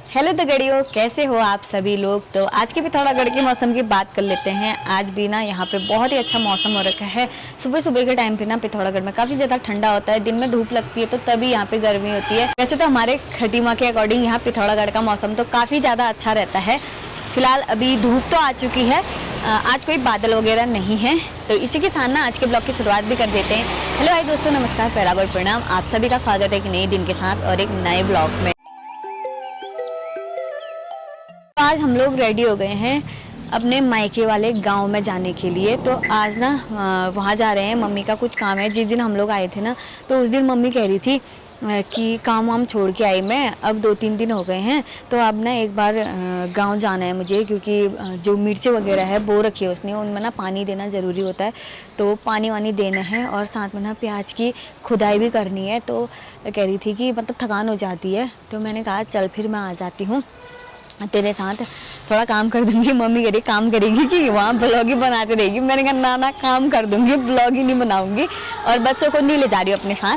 Hello दगड़ियों, कैसे हो आप सभी लोग। तो आज के पिथौरागढ़ के मौसम की बात कर लेते हैं। आज भी ना यहाँ पे बहुत ही अच्छा मौसम हो रखा है। सुबह सुबह के टाइम पे ना पिथौरागढ़ में काफ़ी ज़्यादा ठंडा होता है, दिन में धूप लगती है तो तभी यहाँ पे गर्मी होती है। वैसे तो हमारे खटीमा के अकॉर्डिंग यहाँ पिथौरागढ़ का मौसम तो काफ़ी ज़्यादा अच्छा रहता है। फिलहाल अभी धूप तो आ चुकी है, आज कोई बादल वगैरह नहीं है। तो इसी के साथ ना आज के ब्लॉग की शुरुआत भी कर देते हैं। हेलो हाय दोस्तों, नमस्कार, पैरागोड़ प्रणाम। आप सभी का स्वागत है एक नए दिन के साथ और एक नए ब्लॉग में। आज हम लोग रेडी हो गए हैं अपने मायके वाले गांव में जाने के लिए। तो आज ना वहाँ जा रहे हैं। मम्मी का कुछ काम है। जिस दिन हम लोग आए थे ना तो उस दिन मम्मी कह रही थी कि काम वाम छोड़ के आई मैं, अब 2-3 दिन हो गए हैं तो अब ना एक बार गांव जाना है मुझे, क्योंकि जो मिर्ची वगैरह है बो रखी है उसने, उनमें ना पानी देना ज़रूरी होता है। तो पानी वानी देना है और साथ में ना प्याज की खुदाई भी करनी है। तो कह रही थी कि मतलब थकान हो जाती है, तो मैंने कहा चल फिर मैं आ जाती हूँ तेरे साथ, थोड़ा काम कर दूंगी। मम्मी कह रही काम करेगी कि वहाँ ब्लॉग ही बनाते रहेगी। मैंने कहा ना ना, काम कर दूंगी, ब्लॉग ही नहीं बनाऊंगी। और बच्चों को नहीं ले जा रही हूँ अपने साथ,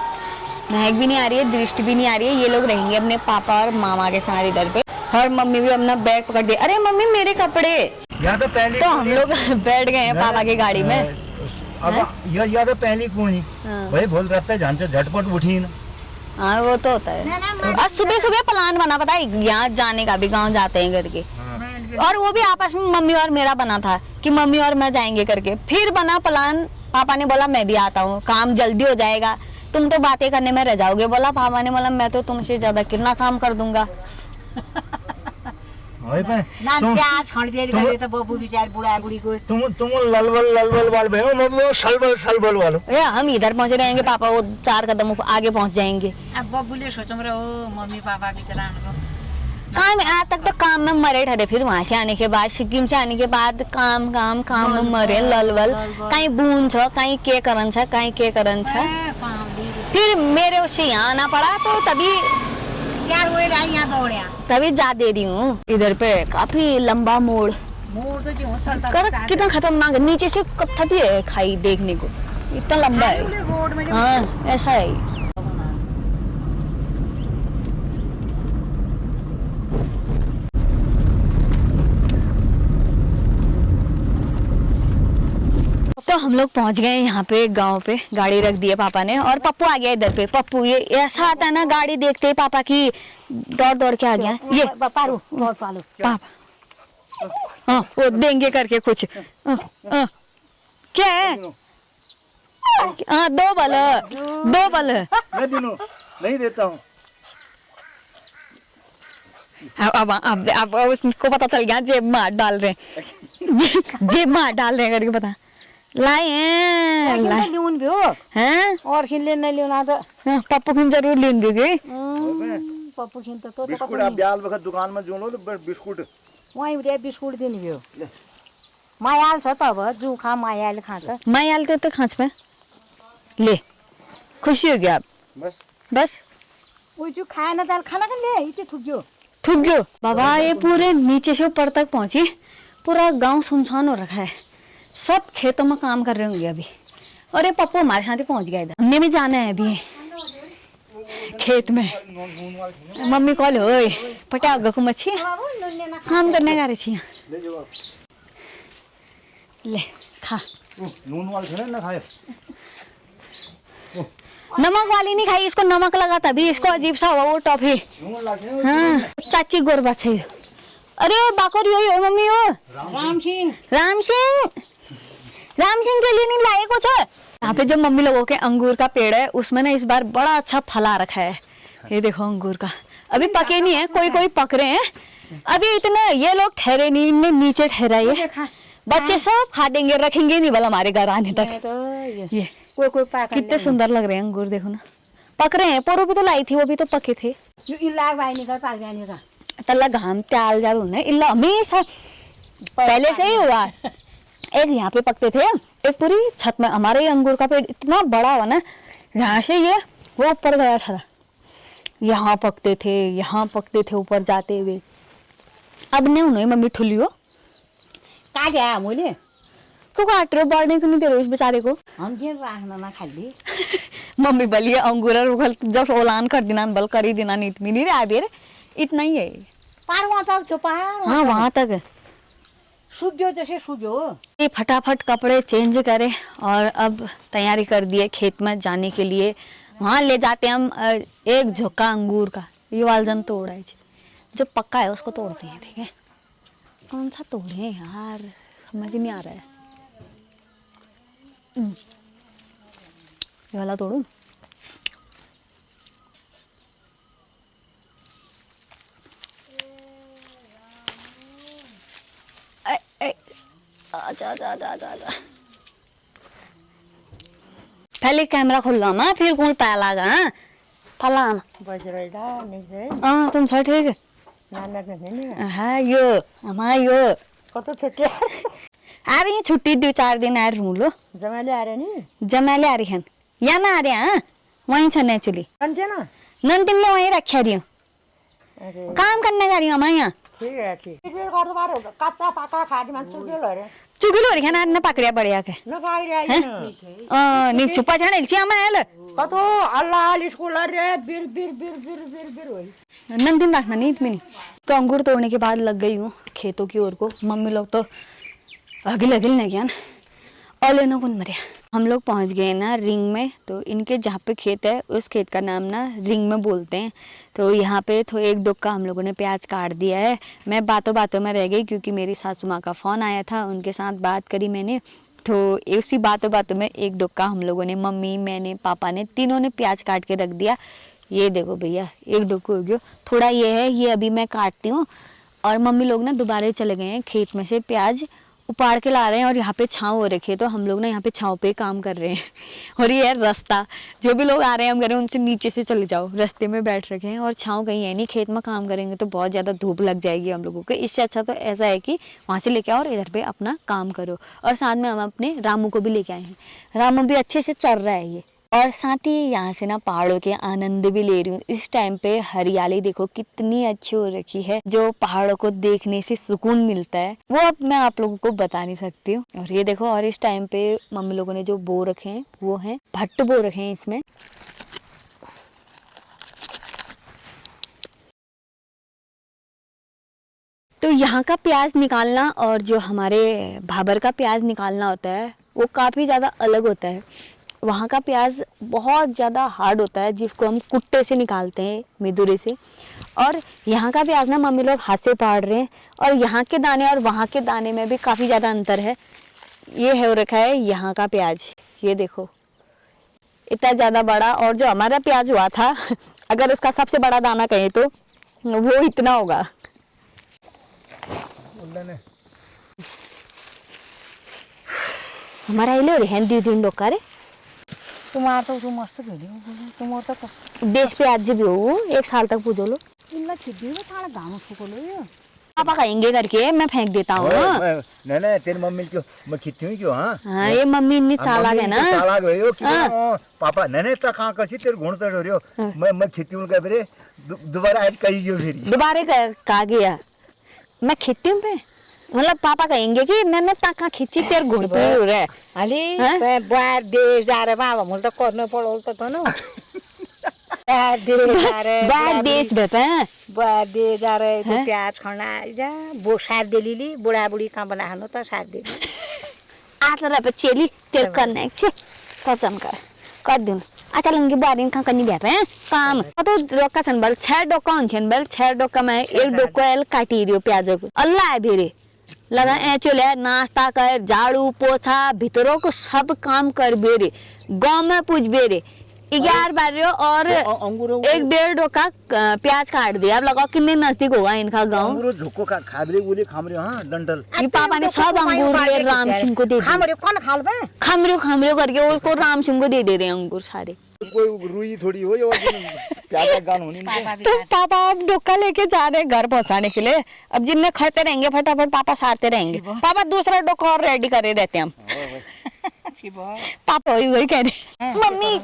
महक भी नहीं आ रही है, दृष्टि भी नहीं आ रही है। ये लोग रहेंगे अपने पापा और मामा के साथ इधर पे। और मम्मी भी अपना बैग पकड़ दिए। अरे मम्मी मेरे कपड़े। तो हम लोग बैठ गए हैं पापा की गाड़ी में। अब या तो पहली कौन भाई बोल रहा है झटपट उठी ना। हाँ वो तो होता है। आज सुबह सुबह प्लान बना, पता है, यहाँ जाने का भी, गांव जाते हैं करके। और वो भी आपस में मम्मी और मेरा बना था कि मम्मी और मैं जाएंगे करके। फिर बना प्लान, पापा ने बोला मैं भी आता हूँ, काम जल्दी हो जाएगा, तुम तो बातें करने में रह जाओगे। बोला पापा ने, बोला मैं तो तुमसे ज्यादा कितना काम कर दूंगा। तुम ललबल वाल भयो, मैं सलबल वालो। हम इधर पहुंचे रहेंगे, पापा वो 4 कदम आगे पहुंच जाएंगे। अब बबुले सोचो रहो मम्मी पापा के चलाने काम आज तक तो काम में मरे ठहरे, फिर वहां से आने के बाद, सिक्किम से आने के बाद काम काम काम में मरे ललवल। कहीं बून छ, कहीं के करन छ, कहीं के करन छ। फिर मेरे उससे यहाँ आना पड़ा तो तभी तभी जा दे रही हूँ। इधर पे काफी लंबा मोड़ कर, कितना खतरनाक, नीचे से कत्थती है खाई देखने को, इतना लंबा है। हाँ ऐसा है। तो हम लोग पहुंच गए यहाँ पे गांव पे। गाड़ी रख दी है पापा ने और पप्पू आ गया इधर पे। पप्पू ये ऐसा आता है ना, गाड़ी देखते ही पापा की दौड़ दौड़ के आ गया। ये पापा हाँ वो देंगे करके कुछ। क्या है? हाँ 2 बल, 2 बल नहीं देता हूँ। अब उसको पता चल गया जेब में हाथ डाल रहे हैं, जेब में हाथ डाल रहे हैं करके पता लाए हैं। लियून भी हो हैं और खिन ले नहीं लियून आता। पप्पू खिन जरूर लियून भी गई। पप्पू खिन तो बिस्कुट आप ब्याल वक्त दुकान में जो लो तो बिस्कुट वहीं रे बिस्कुट दिन भी हो। मायाल छ तब जू खा मायाल खान्छ। मायाल तो खाँच में ले, खुशी हो गया आप बस। वो जो खाए ना दाल खाना कर ले, इसे थूक गयो बाबा। ये पूरे नीचे से ऊपर तक पहुंची, पूरा गांव सुनसान हो रखा है, सब खेतों में काम कर रहे होंगे अभी। और ये पप्पू हमारे साथ ही पहुंच गया इधर। हमने भी जाना है अभी खेत में। मम्मी कॉल हो पटा गकु मच्छी काम करने का रही ले खा। नून वाले ना खाए, नमक वाली नहीं खाई, इसको नमक लगा तभी इसको अजीब सा हुआ वो टॉफी। हाँ चाची गोरबा छे। अरे बाकर यही हो मम्मी हो। राम सिंह के लिए नहीं लाए कुछ। यहाँ पे जो मम्मी लोगों के अंगूर का पेड़ है उसमें ना इस बार बड़ा अच्छा फला रखा है। ये देखो अंगूर का, अभी पके नहीं है, कोई कोई पक रहे हैं अभी। इतना ये लोग ठहरे नहीं, इनने नीचे ठहराए। बच्चे सब खा देंगे, रखेंगे नहीं भला हमारे घर आने तक। ये कोई कितने सुंदर लग रहे हैं अंगूर, देखो ना पक रहे हैं। पोरो भी तो लाई थी, वो भी तो पके थे। तल्ला घाम त्याल जा रहा है इल्ला हमेशा पहले से ही हुआ। एक यहाँ पे पकते थे, एक पूरी छत में। हमारे अंगूर का पेड़ इतना बड़ा हुआ ना, यहाँ से ये वो ऊपर गया था। यहाँ पकते थे, यहाँ पकते थे ऊपर जाते हुए। अब नहीं उन्हें मम्मी ठुली हो कहा गया मुझे क्यों काट रहे हो, बढ़ने क्यों नहीं दे रहे हो इस बेचारे को। हम जे राखना ना खाली मम्मी बलिए अंगूर रुखल जस ओलान कर दिना बल करी दिना नीत में नहीं रे इतना ही है। पार वहाँ तक छुपा है। हाँ वहाँ तक सूझो जैसे सूझो। ये फटाफट कपड़े चेंज करे और अब तैयारी कर दिए खेत में जाने के लिए। वहाँ ले जाते हैं हम एक झोंका अंगूर का। ये वालजन तोड़ा है जो पक्का है उसको तोड़ते हैं, ठीक है। कौन सा तोड़े यार, समझ नहीं आ रहा है। ये वाला तोड़ूं? आजा आजा आजा आजा। पहले कैमरा खोलना मैं, फिर कौन पाला गा फलान बजरडा निजे हाँ तुम सब ठीक है नाना ने हाँ यो हमारा यो कत छुट्टी आ रही है छुट्टी 2-4 दिन आ रही हूँ लो जमाले आ रहे नहीं जमाले आ रही हैं या मैं आ रही हैं वहीं से नेचुरली अंजे ना नंदिन में वहीं रखा रही हूँ अरे काम करने का रही हूँ मैं यहाँ ठीक है ठीक ये कर दो बार कच्चा पका खा दी मन चुके लो रे चुकी लो रही है ना पकड़िया बढ़िया के न खाई रे ना नी छुपा छाने लिखी मैं आयल कतो अल्लाह स्कूल रे बिर बिर बिर बिर बिर बिर होई नंदिन रखना नहीं इतनी तो अंगूर तोड़ने के बाद लग गई हूँ खेतों की ओर को। मम्मी लोग तो अगिल अगिल नहीं गया और लेना कौन मरिया। हम लोग पहुँच गए ना रिंग में। तो इनके जहाँ पे खेत है उस खेत का नाम ना रिंग में बोलते हैं। तो यहाँ पे तो एक डुक्का हम लोगों ने प्याज काट दिया है। मैं बातों बातों में रह गई क्योंकि मेरी सासू माँ का फ़ोन आया था, उनके साथ बात करी मैंने। तो उसी बातों बातों में एक डुक्का हम लोगों ने, मम्मी मैंने पापा ने, तीनों ने प्याज काट के रख दिया। ये देखो भैया एक डुक्कू हो गया। थोड़ा ये है, ये अभी मैं काटती हूँ और मम्मी लोग ना दोबारा चले गए हैं खेत में से प्याज उपाड़ के ला रहे हैं। और यहाँ पे छाँव हो रखी है तो हम लोग ना यहाँ पे छाँव पे काम कर रहे हैं। और ये है रास्ता, जो भी लोग आ रहे हैं हम कह रहे हैं उनसे नीचे से चले जाओ, रास्ते में बैठ रखे हैं। और छाँव कहीं है नहीं, खेत में काम करेंगे तो बहुत ज़्यादा धूप लग जाएगी हम लोगों को। इससे अच्छा तो ऐसा है कि वहाँ से लेके आओ और इधर पे अपना काम करो। और साथ में हम अपने रामू को भी लेके आए हैं, रामू भी अच्छे से चल रहा है ये। और साथ ही यहाँ से ना पहाड़ों के आनंद भी ले रही हूँ। इस टाइम पे हरियाली देखो कितनी अच्छी हो रखी है, जो पहाड़ों को देखने से सुकून मिलता है वो अब मैं आप लोगों को बता नहीं सकती हूँ। और ये देखो, और इस टाइम पे मम्मी लोगों ने जो बो रखे हैं वो हैं भट्ट बो रखे हैं इसमें। तो यहाँ का प्याज निकालना और जो हमारे भाबर का प्याज निकालना होता है वो काफ़ी ज़्यादा अलग होता है। वहाँ का प्याज बहुत ज़्यादा हार्ड होता है जिसको हम कुट्टे से निकालते हैं, मिदुरे से। और यहाँ का प्याज ना मम्मी लोग हाथ से पाड़ रहे हैं। और यहाँ के दाने और वहाँ के दाने में भी काफ़ी ज़्यादा अंतर है। ये है रखा है यहाँ का प्याज, ये देखो इतना ज़्यादा बड़ा। और जो हमारा प्याज हुआ था अगर उसका सबसे बड़ा दाना कहें तो वो इतना होगा। हमारा इले रहन दीदी डोका रे तुम्हारा तो तुम मस्त खेली तुम तो देश पे आज भी हो 1 साल तक पूजो लो इल्ला खिद्दी में थाना गांव सुको लो ये पापा कहेंगे करके मैं फेंक देता हूँ। नहीं नहीं तेरी मम्मी क्यों मैं खिती हूँ क्यों? हाँ ये मम्मी इतनी चालाक है ना, चालाक है यो क्यों पापा नहीं नहीं ता कहाँ कसी तेरे गुण तर हो रही हो। मैं खिती हूँ क्या फिर दोबारा आज कही क्यों फिर दोबारा कहा गया मैं खिती हूँ पे मतलब पापा कहेंगे कि मैंने ताका खिंची तेरे गुण पे हो रहा है अली बाहर देश जा रहे बाबा मुझे तो करने पड़ो तो ना बाहर देश बेटा बाहर देश जा रहे तो प्याज खाना जा वो साथ दे ली बुढ़ा बुढ़ी काम बना हनो तो साथ दे आता रहा पे चेली तेरे करने छे कसम कर दूँ अच्छा लंगी बारी का करनी बैठे हैं काम तो डोका संबल 6 डोका उन बल 6 डोका में 1 डोको एल काटी रही हो प्याजों को अल्लाह है भेरे लगा ए चले नाश्ता कर झाड़ू पोछा भीतरों को सब काम कर बेरे गांव में पूछ बेरे 11 बार और 1-1.5 डोका प्याज काट दिया। अब लगाओ कितने नजदीक होगा इनका गांव। अंगूर झोको का खाबरे बोले खामरे हां डंडल ये पापा ने सब अंगूर ले राम सिंह को दे दिए। खामरे कौन खाल बे खामरे करके उसको राम सिंह को दे रहे हैं अंगूर सारे। कोई रुई थोड़ी हो और प्याज का गान होनी तो पापा अब डोका लेके जा रहे हैं घर पहुंचाने के लिए। अब जिनने खड़ते रहेंगे फटाफट पापा सारते रहेंगे। पापा दूसरा डोका और रेडी करे रहते हैं हम। पापा वही कह रहे मम्मी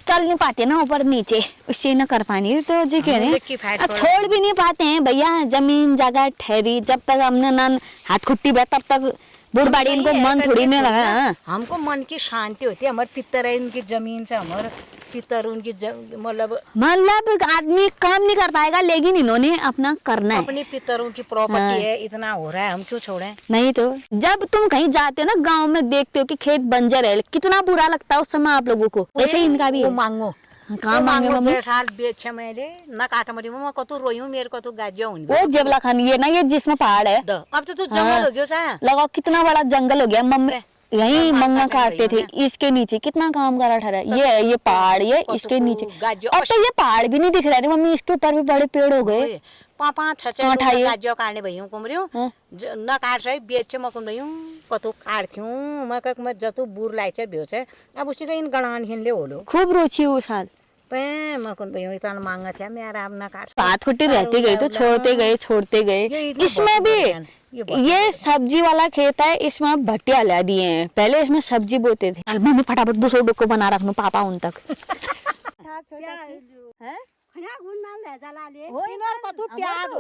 चल नहीं पाते ना ऊपर नीचे उससे न कर पानी तो जी कह रहे हैं अब छोड़ भी नहीं पाते हैं भैया। जमीन जगह ठहरी जब तक हमने ना हाथ खुट्टी बह तब तक बूढ़ बाड़ी इनको मन थोड़ी नहीं लगा। हाँ। हमको मन की शांति होती है। हमारे पितर है उनकी जमीन से, हमारे पितर उनकी मतलब आदमी काम नहीं कर पाएगा, लेकिन इन्होंने अपना करना है। अपनी पितरों की प्रॉपर्टी है, इतना हो रहा है, हम क्यों छोड़े? नहीं तो जब तुम कहीं जाते हो ना गांव में, देखते हो कि खेत बंजर है, कितना बुरा लगता है उस समय आप लोगों को। ऐसे इनका भी है। मांगो कहाँ मांगे मम्मी? 6 साल बेचे मैंने ना काटा मरी मम्मा को तो रोई हूँ, मेरे को तो गाजिया हूँ। वो जेबला खान ये ना, ये जिसमें पहाड़ है। अब तो जंगल हो गया सा। लगाओ कितना बड़ा जंगल हो गया। मम्मी यही मंगा काटते थे, इसके नीचे कितना काम करा ठहरा। ये पहाड़, ये इसके नीचे, अब तो ये पहाड़ भी नहीं दिख रहा है मम्मी, इसके ऊपर भी बड़े पेड़ हो गए। 5-5 6 गाजिया काटने भई हूँ कुमरी हूँ न काट रही बेचे मकुन भई हूँ कतो काटती हूँ मैं कह मैं जतो बूर लाइचे बेच है। अब उसी का इन गणान हिंले होलो खूब रुचि वो साल पे मकुन भई हूँ इतना मांगा था मेरा अब न काट। बात खुट्टी रहती गई तो छोड़ते गए। इसमें भी ये सब्जी वाला खेत है, इसमें भट्टिया ला दिए हैं। पहले इसमें सब्जी बोते थे। मम्मी फटाफट 200 डुक्को बना रखनो पापा उन तक। प्याज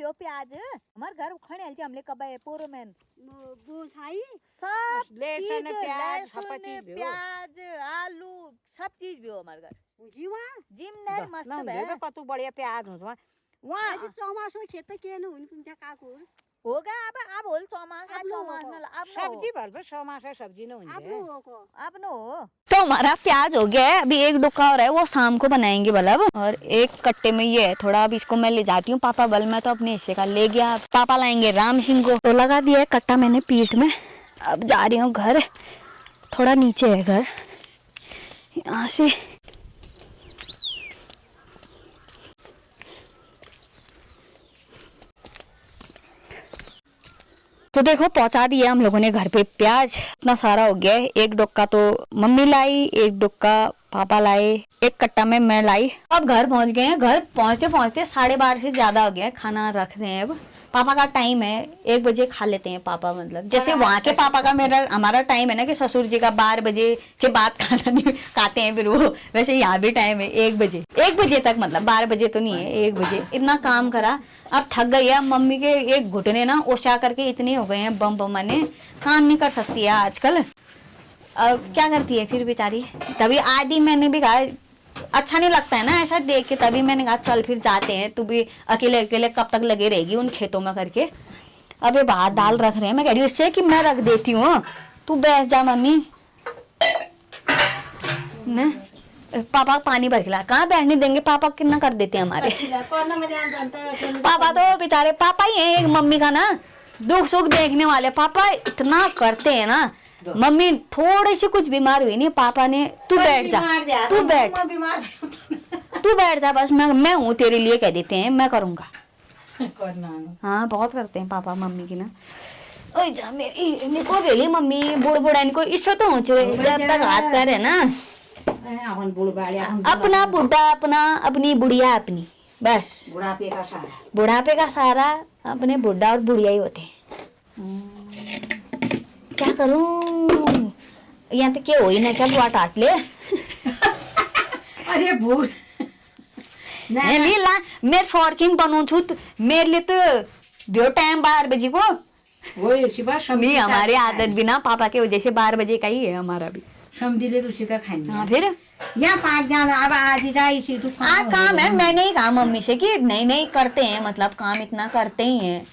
हो प्याज हमार घर उखड़ आइल हमले कबे पोरो में बुझाई सब लहसुन चीज, प्याज लहसुन प्याज आलू सब चीज भी हो हमारे घर। बुझीवा जिमदार मस्त है। कतो बढ़िया प्याज हुन्छ वहाँ आज चौमासो खेत के न हुन् तुमच्या काकुर होगा अब होल चौमास अब सब्जी भर समासा सब्जी न हुन्छ आफ्नो हो को अब नो तो हमारा प्याज हो गया है। अभी एक डुक्का और है, वो शाम को बनाएंगे बल्ब। और एक कट्टे में ये है थोड़ा, अब इसको मैं ले जाती हूँ पापा बल में तो अपने हिस्से का ले गया। पापा लाएंगे राम सिंह को। तो लगा दिया है कट्टा मैंने पीठ में। अब जा रही हूँ घर, थोड़ा नीचे है घर, यहाँ से तो देखो पहुंचा दिया हम लोगों ने घर पे प्याज। इतना सारा हो गया है। एक डुक्का तो मम्मी लाई, एक डुक्का पापा लाए, एक कट्टा में मैं लाई। अब घर पहुंच गए हैं। घर पहुंचते पहुंचते 12:30 से ज्यादा हो गया है। खाना रखते हैं अब, पापा का टाइम है 1 बजे खा लेते हैं पापा। मतलब जैसे वहाँ के पापा का हमारा टाइम है ना कि ससुर जी का 12 बजे के बाद खाना नहीं खाते हैं फिर वो, वैसे यहाँ भी टाइम है 1 बजे। 1 बजे तक, मतलब 12 बजे तो नहीं है, 1 बजे। इतना काम करा, अब थक गई है। मम्मी के एक घुटने ना ओछा करके इतने हो गए हैं, बम बमाने काम नहीं कर सकती है आजकल। अब क्या करती है फिर बेचारी। तभी आदि मैंने भी कहा अच्छा नहीं लगता है ना ऐसा देख के, तभी मैंने कहा चल फिर जाते हैं। तू भी अकेले अकेले कब तक लगे रहेगी उन खेतों में करके। अब ये भात दाल रख रहे हैं, मैं कह रही हूँ उससे कि मैं रख देती हूँ, तू बैठ जा मम्मी ना। पापा पानी भर खिला, कहाँ बैठने देंगे, पापा कितना कर देते हैं हमारे। पापा तो बेचारे पापा ही है एक मम्मी का ना दुख सुख देखने वाले। पापा इतना करते हैं ना। मम्मी थोड़ी सी कुछ बीमार हुई नहीं, पापा ने तू बैठ जा, तू बैठ जा बस, मैं हूँ तेरे लिए कह देते हैं, मैं करूँगा। हाँ बहुत करते हैं पापा मम्मी की ना। ओए जा मेरी निको बेली मम्मी बूढ़ बूढ़ा इनको इच्छो तो हो जब तक हाथ पैर है ना। अपना बुढ़ा अपना, अपनी बुढ़िया अपनी, बस बुढ़ापे का सहारा अपने बुढ़ा और बुढ़िया ही होते हैं। क्या करूं, यहाँ तो क्या हो ही ना, क्या बुआ टाट ले। अरे बूढ़ ला मैं फॉर्किंग बनू छु मेरे लिए तो दो टाइम 12 बजे को वही शिवा नहीं। हमारी आदत भी ना पापा के वजह से 12 बजे का ही है हमारा भी। समझी ले उसी का खाएंगे। हाँ फिर यहाँ 5 जाना अब आज इसी काम है। मैंने ही कहा मम्मी से कि नहीं करते हैं, मतलब काम इतना करते ही हैं।